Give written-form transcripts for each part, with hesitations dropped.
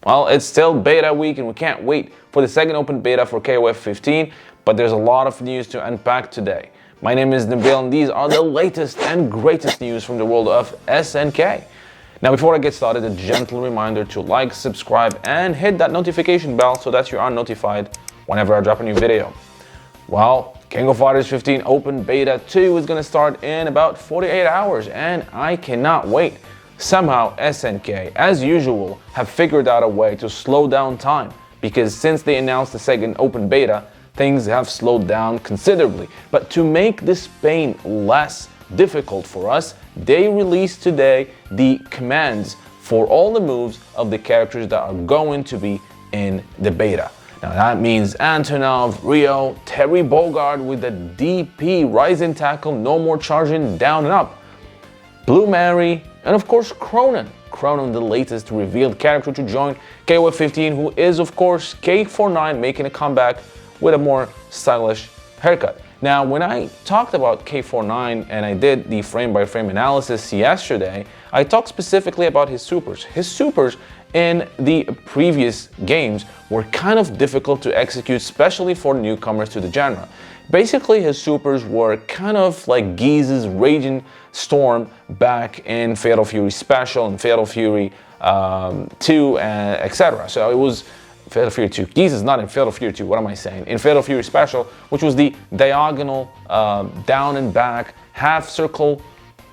Well, it's still beta week and we can't wait for the second open beta for KOF15, but there's a lot of news to unpack today. My name is Nabil and these are the latest and greatest news from the world of SNK. Now, before I get started, a gentle reminder to like, subscribe, and hit that notification bell so that you are notified whenever I drop a new video. Well, King of Fighters 15 Open Beta 2 is going to start in about 48 hours, and I cannot wait. Somehow, SNK, as usual, have figured out a way to slow down time, because since they announced the second Open Beta, things have slowed down considerably. But to make this pain less difficult for us, they released today the commands for all the moves of the characters that are going to be in the beta. Now that means Antonov, Rio, Terry Bogard with the DP, Rising Tackle, no more charging down and up, Blue Mary, and of course Cronin. Cronin, the latest revealed character to join KOF15, who is of course K49, making a comeback with a more stylish haircut. Now, when I talked about K49 and I did the frame-by-frame analysis yesterday, I talked specifically about his supers. His supers in the previous games were kind of difficult to execute, especially for newcomers to the genre. Basically, his supers were kind of like Geese's Raging Storm back in Fatal Fury Special and Fatal Fury 2, etc. So it was Fatal Fury 2. Geese is not in Fatal Fury 2, what am I saying? In Fatal Fury Special, which was the diagonal down and back, half circle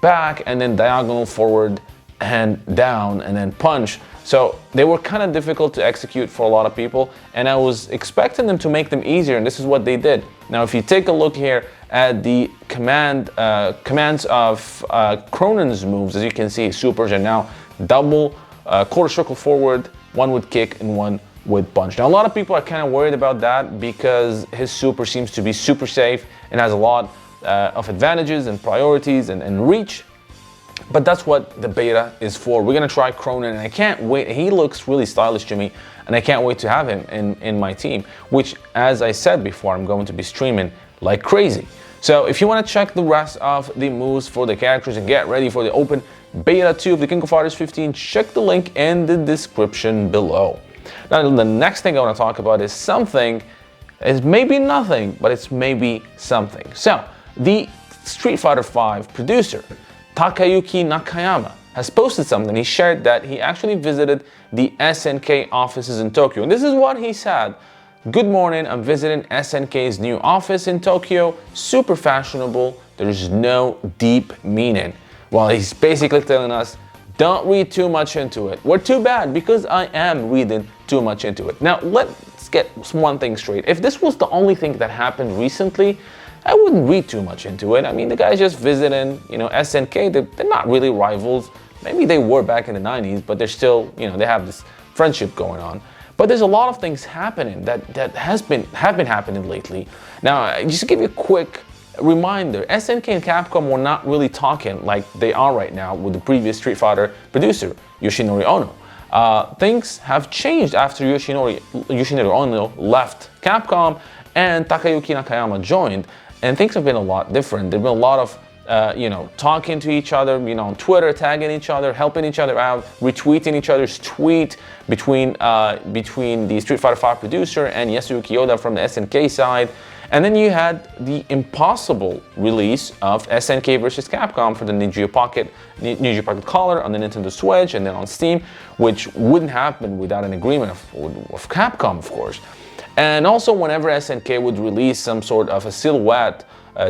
back, and then diagonal forward and down, and then punch. So they were kind of difficult to execute for a lot of people, and I was expecting them to make them easier, and this is what they did. Now, if you take a look here at the commands of Cronin's moves, as you can see, supers are now double, quarter circle forward, one with kick and one with punch. Now, a lot of people are kind of worried about that because his super seems to be super safe and has a lot of advantages and priorities and reach. But that's what the beta is for. We're gonna try Cronin, and I can't wait. He looks really stylish to me, and I can't wait to have him in my team, which, as I said before, I'm going to be streaming like crazy. So if you want to check the rest of the moves for the characters and get ready for the open beta 2 of the King of Fighters 15, check the link in the description below. Now, the next thing I want to talk about is something, is maybe nothing, but it's maybe something. So, the Street Fighter V producer, Takayuki Nakayama, has posted something. He shared that he actually visited the SNK offices in Tokyo. And this is what he said. Good morning, I'm visiting SNK's new office in Tokyo. Super fashionable, there's no deep meaning. Well, he's basically telling us, don't read too much into it. We're too bad because I am reading too much into it. Now, let's get one thing straight. If this was the only thing that happened recently, I wouldn't read too much into it. I mean, the guy's just visiting, you know, SNK. They're not really rivals. Maybe they were back in the 90s, but they're still, you know, they have this friendship going on. But there's a lot of things happening that have been happening lately. Now, just to give you a quick reminder, SNK and Capcom were not really talking like they are right now with the previous Street Fighter producer, Yoshinori Ono. Things have changed after Yoshinori Ono left Capcom and Takayuki Nakayama joined, and things have been a lot different. There've been a lot of you know, talking to each other, you know, on Twitter, tagging each other, helping each other out, retweeting each other's tweet between the Street Fighter V producer and Yasuyuki Oda from the SNK side. And then you had the impossible release of SNK versus Capcom for the Neo Geo Pocket Color on the Nintendo Switch and then on Steam, which wouldn't happen without an agreement of Capcom, of course. And also, whenever SNK would release some sort of a silhouette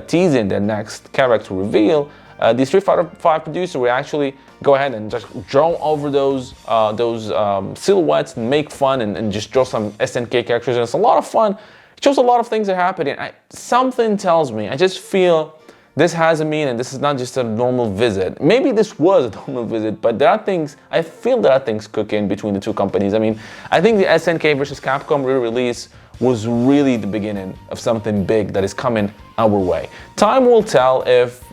teasing their next character reveal, the Street Fighter V producer would actually go ahead and just draw over those silhouettes and make fun and just draw some SNK characters. And it's a lot of fun. It shows a lot of things are happening. Something tells me, I just feel this has a meaning. This is not just a normal visit. Maybe this was a normal visit, but there are things, I feel there are things cooking between the two companies. I mean, I think the SNK versus Capcom re-release was really the beginning of something big that is coming our way. Time will tell if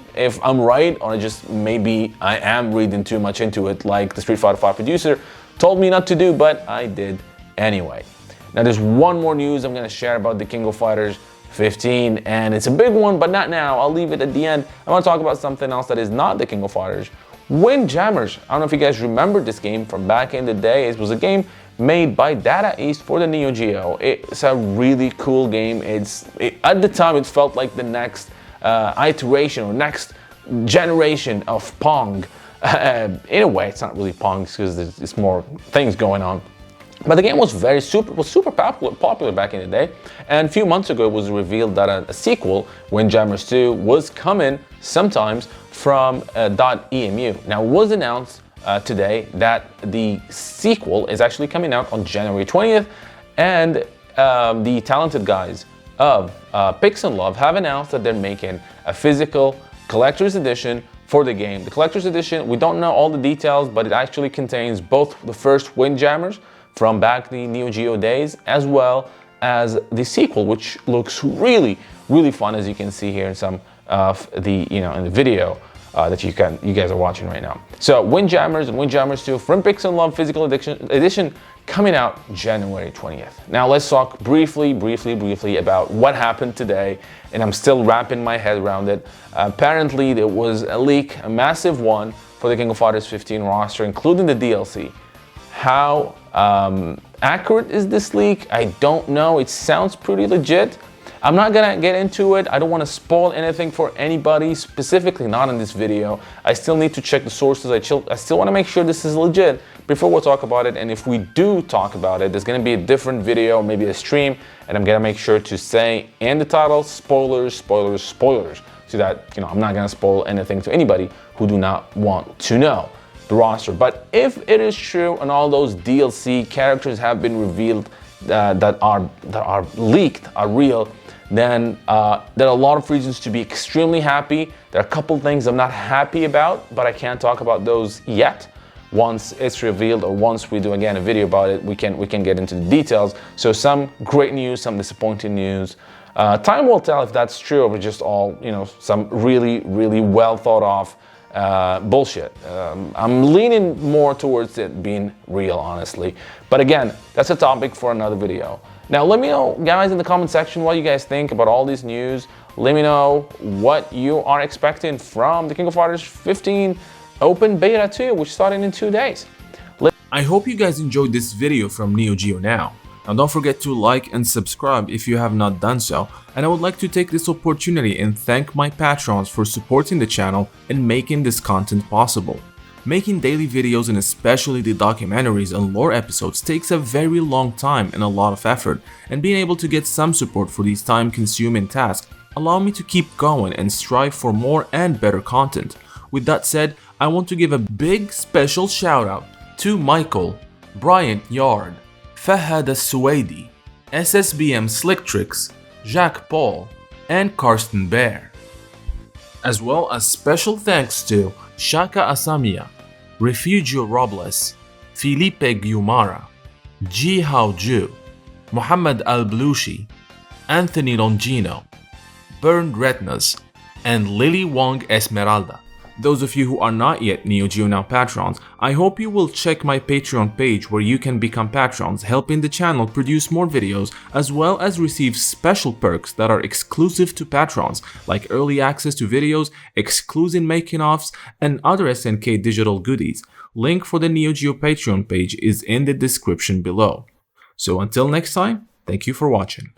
I'm right, or just maybe I am reading too much into it like the Street Fighter V producer told me not to do, but I did anyway. Now, there's one more news I'm going to share about the King of Fighters 15, and it's a big one, but not now. I'll leave it at the end. I want to talk about something else that is not the King of Fighters, Windjammers. I don't know if you guys remember this game from back in the day. It was a game made by Data East for the Neo Geo. It's a really cool game. At the time, it felt like the next iteration or next generation of Pong. In a way, it's not really Pong because there's more things going on. But the game was super popular back in the day. And a few months ago, it was revealed that a sequel, Windjammers 2, was coming sometimes from .emu. Now, it was announced today that the sequel is actually coming out on January 20th, and the talented guys of Pix and Love have announced that they're making a physical collector's edition for the game. The collector's edition, we don't know all the details, but it actually contains both the first Windjammers from back the Neo Geo days, as well as the sequel, which looks really fun, as you can see here in some of the in the video that you guys are watching right now. So Windjammers and Windjammers 2 from Pix and Love physical edition coming out January 20th. Now let's talk briefly about what happened today, and I'm still wrapping my head around it. Apparently there was a leak, a massive one, for the King of Fighters 15 roster, including the DLC. How accurate is this leak? I don't know. It sounds pretty legit. I'm not gonna get into it. I don't want to spoil anything for anybody, specifically not in this video. I still need to check the sources. I still want to make sure this is legit before we'll talk about it. And if we do talk about it, there's gonna be a different video, maybe a stream, and I'm gonna make sure to say in the title, spoilers, so that I'm not gonna spoil anything to anybody who do not want to know the roster. But if it is true and all those DLC characters have been revealed that are leaked, are real, then there are a lot of reasons to be extremely happy. There are a couple things I'm not happy about, but I can't talk about those yet. Once it's revealed, or once we do again a video about it, we can get into the details. So some great news, some disappointing news. Time will tell if that's true or just all some really well thought of bullshit. I'm leaning more towards it being real, honestly. But again, that's a topic for another video. Now, let me know, guys, in the comment section what you guys think about all this news. Let me know what you are expecting from the King of Fighters 15 Open Beta 2, which started in 2 days. I hope you guys enjoyed this video from Neo Geo Now. Now don't forget to like and subscribe if you have not done so, and I would like to take this opportunity and thank my patrons for supporting the channel and making this content possible. Making daily videos and especially the documentaries and lore episodes takes a very long time and a lot of effort, and being able to get some support for these time-consuming tasks allow me to keep going and strive for more and better content. With that said, I want to give a big special shout out to Michael, Bryant Yard, Fahad Al-Suwaidi, SSBM Slick Tricks, Jacques Paul, and Karsten Bear. As well as special thanks to Shaka Asamiya, Refugio Robles, Felipe Guimara, Ji Hao Ju, Muhammad Al-Blushi, Anthony Longino, Burned Retinas, and Lily Wong Esmeralda. Those of you who are not yet Neo Geo Now patrons, I hope you will check my Patreon page where you can become patrons, helping the channel produce more videos, as well as receive special perks that are exclusive to patrons, like early access to videos, exclusive making-offs, and other SNK digital goodies. Link for the Neo Geo Patreon page is in the description below. So until next time, thank you for watching.